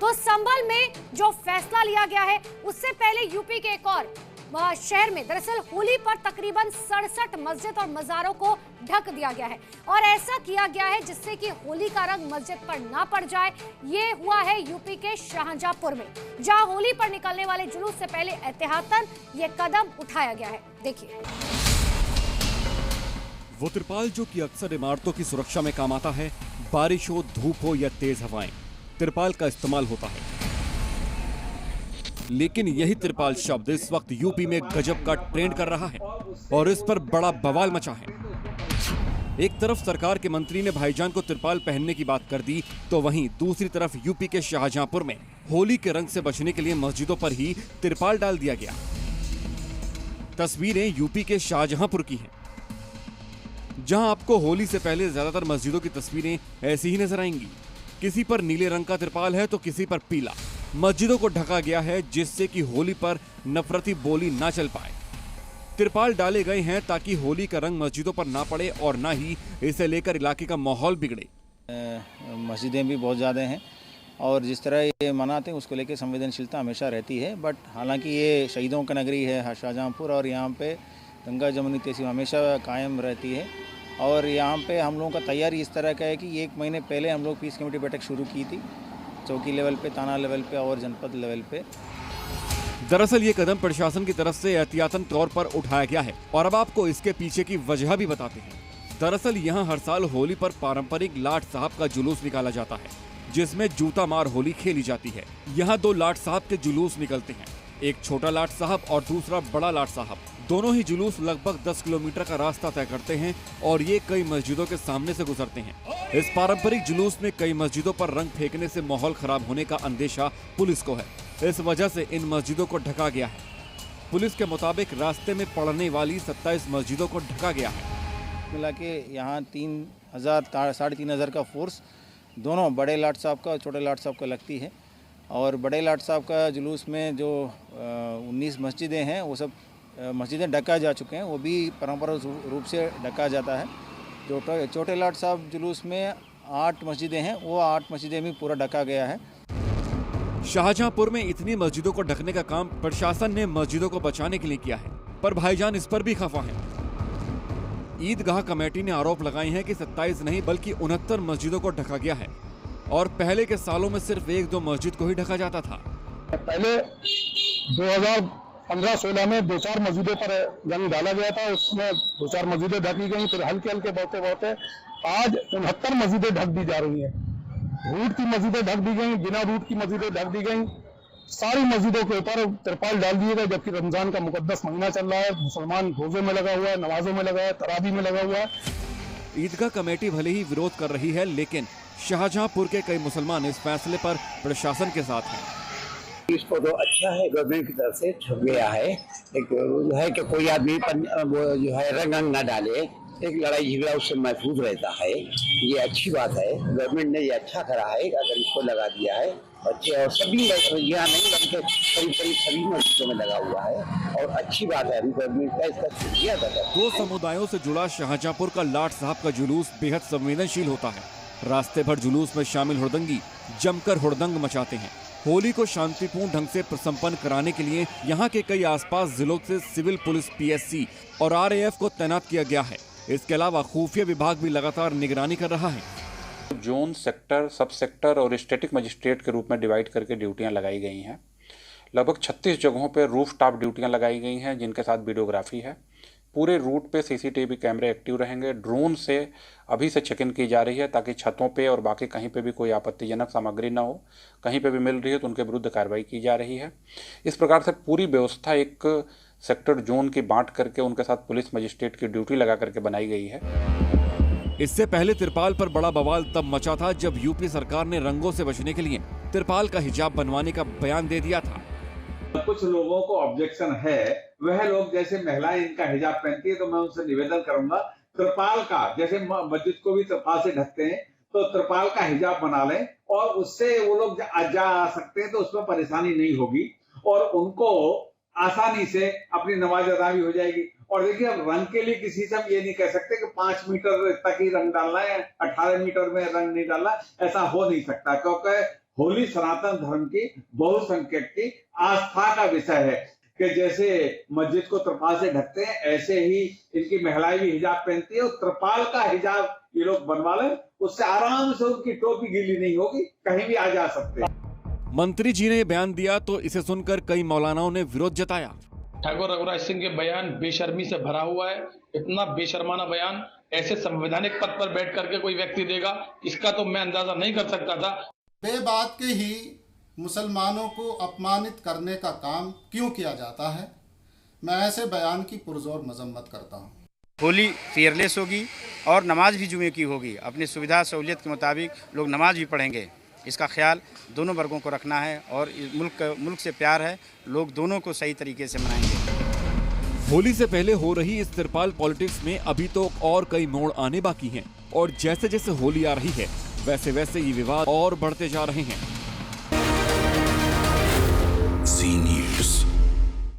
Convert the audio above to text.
तो संभल में जो फैसला लिया गया है उससे पहले यूपी के एक और शहर में दरअसल होली पर तकरीबन 67 मस्जिद और मज़ारों को ढक दिया गया है और ऐसा किया गया है जिससे कि होली का रंग मस्जिद पर ना पड़ जाए। ये हुआ है यूपी के शाहजहांपुर में, जहां होली पर निकलने वाले जुलूस से पहले एहतियातन ये कदम उठाया गया है। देखिए, वो तिरपाल जो कि अक्सर इमारतों की सुरक्षा में काम आता है, बारिश हो, धूप हो या तेज हवाएं, तिरपाल का इस्तेमाल होता है। लेकिन यही तिरपाल शब्द इस वक्त यूपी में गजब का ट्रेंड कर रहा है और इस पर बड़ा बवाल मचा है। एक तरफ सरकार के मंत्री ने भाईजान को तिरपाल पहनने की बात कर दी, तो वहीं दूसरी तरफ यूपी के शाहजहांपुर में होली के रंग से बचने के लिए मस्जिदों पर ही तिरपाल डाल दिया गया। तस्वीरें यूपी के शाहजहांपुर की हैं, जहां आपको होली से पहले ज्यादातर मस्जिदों की तस्वीरें ऐसी ही नजर आएंगी। किसी पर नीले रंग का तिरपाल है तो किसी पर पीला। मस्जिदों को ढका गया है जिससे कि होली पर नफरती बोली ना चल पाए। तिरपाल डाले गए हैं ताकि होली का रंग मस्जिदों पर ना पड़े और ना ही इसे लेकर इलाके का माहौल बिगड़े। मस्जिदें भी बहुत ज़्यादा हैं और जिस तरह ये मनाते हैं उसको लेकर संवेदनशीलता हमेशा रहती है, बट हालांकि ये शहीदों का नगरी है शाहजहांपुर और यहाँ पे गंगा जमुनी तहसीब हमेशा कायम रहती है और यहाँ पे हम लोगों का तैयारी इस तरह का है कि 1 महीने पहले हम लोग पीस कमेटी बैठक शुरू की थी, चौकी लेवल पे, थाना लेवल पे और जनपद लेवल पे। दरअसल ये कदम प्रशासन की तरफ से एहतियातन तौर पर उठाया गया है और अब आपको इसके पीछे की वजह भी बताते हैं। दरअसल यहाँ हर साल होली पर पारंपरिक लाट साहब का जुलूस निकाला जाता है, जिसमें जूता मार होली खेली जाती है। यहाँ 2 लाट साहब के जुलूस निकलते हैं, एक छोटा लाट साहब और दूसरा बड़ा लाट साहब। दोनों ही जुलूस लगभग 10 किलोमीटर का रास्ता तय करते हैं और ये कई मस्जिदों के सामने से गुजरते हैं। इस पारंपरिक जुलूस में कई मस्जिदों पर रंग फेंकने से माहौल खराब होने का अंदेशा पुलिस को है। इस वजह से इन मस्जिदों को ढका गया है। पुलिस के मुताबिक रास्ते में पड़ने वाली 27 मस्जिदों को ढका गया है। मिला के यहाँ 3,000-3,500 का फोर्स दोनों बड़े लाट साहब का और छोटे लाट साहब का लगती है और बड़े लाट साहब का जुलूस में जो 19 मस्जिदें हैं वो सब मस्जिदें ढका जा चुके हैं, वो भी परंपरागत रूप से ढका जाता है। जो छोटे लाट साहब जुलूस में 8 मस्जिदें हैं, वो 8 मस्जिदें भी पूरा ढका गया है। शाहजहांपुर में इतनी मस्जिदों को ढकने का काम प्रशासन ने मस्जिदों को बचाने के लिए किया है, पर भाईजान इस पर भी खफा है। ईदगाह कमेटी ने आरोप लगाए हैं कि 27 नहीं बल्कि 69 मस्जिदों को ढका गया है और पहले के सालों में सिर्फ 1-2 मस्जिद को ही ढका जाता था। पहले 2015-16 में 2-4 मस्जिदों पर रंग डाला गया था, उसमें 2-4 मस्जिदें ढकी गई, फिर हल्के हल्के बढ़ते आज 69 मस्जिदें ढक दी जा रही हैं। रूट की मस्जिदें ढक दी गई, बिना रूट की मस्जिदें ढक दी गई, सारी मस्जिदों के ऊपर तिरपाल डाल दिए गए, जबकि रमजान का मुकद्दस महीना चल रहा है, मुसलमान रोजे में लगा हुआ है, नमाजों में लगा है, तरावी में लगा हुआ है। ईदगाह कमेटी भले ही विरोध कर रही है, लेकिन शाहजहांपुर के कई मुसलमान इस फैसले पर प्रशासन के साथ हैं। इसको तो अच्छा है, गवर्नमेंट की तरफ से छप गया है। एक रूल है कि कोई आदमी जो है रंग न डाले, एक लड़ाई झगड़ा उससे महफूज रहता है। ये अच्छी बात है, गवर्नमेंट ने ये अच्छा करा है अगर इसको लगा दिया है। अच्छे और सभी यहाँ नहीं बल्कि करीब सभी मस्जिदों में लगा हुआ है और अच्छी बात है गवर्नमेंट का इसका शुक्रिया अदा करते हैं। 2 समुदायों से जुड़ा शाहजहांपुर का लाट साहब का जुलूस बेहद संवेदनशील होता है। रास्ते भर जुलूस में शामिल हुड़दंगी जमकर हुड़दंग मचाते हैं। होली को शांतिपूर्ण ढंग से संपन्न कराने के लिए यहाँ के कई आसपास जिलों से सिविल पुलिस, PSC और RAF को तैनात किया गया है। इसके अलावा खुफिया विभाग भी लगातार निगरानी कर रहा है। जोन, सेक्टर, सब सेक्टर और स्टैटिक मजिस्ट्रेट के रूप में डिवाइड करके ड्यूटियां लगाई गई हैं। लगभग 36 जगहों पर रूफ टॉप ड्यूटियां लगाई गई हैं, जिनके साथ वीडियोग्राफी है। पूरे रूट पे CCTV कैमरे एक्टिव रहेंगे। ड्रोन से अभी से चेक इन की जा रही है ताकि छतों पे और बाकी कहीं पे भी कोई आपत्तिजनक सामग्री ना हो। कहीं पे भी मिल रही है तो उनके विरुद्ध कार्रवाई की जा रही है। इस प्रकार से पूरी व्यवस्था एक सेक्टर, जोन की बांट करके उनके साथ पुलिस मजिस्ट्रेट की ड्यूटी लगा करके बनाई गई है। इससे पहले तिरपाल पर बड़ा बवाल तब मचा था जब यूपी सरकार ने रंगों से बचने के लिए तिरपाल का हिजाब बनवाने का बयान दे दिया था। कुछ लोगों को ऑब्जेक्शन है, वह लोग जैसे महिलाएं इनका हिजाब पहनती है तो मैं उनसे निवेदन करूंगा तिरपाल का, जैसे मस्जिद को भी तिरपाल से ढकते हैं तो तिरपाल का हिजाब बना लें और उससे वो लोग जा आ सकते हैं तो उसमें परेशानी नहीं होगी और उनको आसानी से अपनी नमाज अदा भी हो जाएगी। और देखिए, अब रंग के लिए किसी से हम ये नहीं कह सकते कि 5 मीटर तक ही रंग डालना है, 18 मीटर में रंग नहीं डालना, ऐसा हो नहीं सकता, क्योंकि होली सनातन धर्म की बहुसंख्यक की आस्था का विषय है कि जैसे मस्जिद को त्रिपाल से ढकते हैं, ऐसे ही इनकी महिलाएं भी हिजाब पहनती है और त्रिपाल का हिजाब ये लोग बनवा लें, उससे आराम से उनकी टोपी गीली नहीं होगी, कहीं भी आ जा सकते हैं। मंत्री जी ने ये बयान दिया तो इसे सुनकर कई मौलानाओं ने विरोध जताया। ठाकुर रघुराज सिंह के बयान बेशर्मी से भरा हुआ है। इतना बेशर्माना बयान ऐसे संवैधानिक पद पर बैठ करके कोई व्यक्ति देगा, इसका तो मैं अंदाजा नहीं कर सकता था। बेबात के ही मुसलमानों को अपमानित करने का काम क्यों किया जाता है? मैं ऐसे बयान की पुरजोर मजम्मत करता हूँ। होली फेयरलेस होगी और नमाज भी जुमे की होगी। अपनी सुविधा सहूलियत के मुताबिक लोग नमाज भी पढ़ेंगे। इसका ख्याल दोनों वर्गों को रखना है और मुल्क से प्यार है, लोग दोनों को सही तरीके से मनाएंगे। होली से पहले हो रही इस त्रिपाल पॉलिटिक्स में अभी तो और कई मोड़ आने बाकी हैं और जैसे जैसे होली आ रही है वैसे वैसे ये विवाद और बढ़ते जा रहे हैं।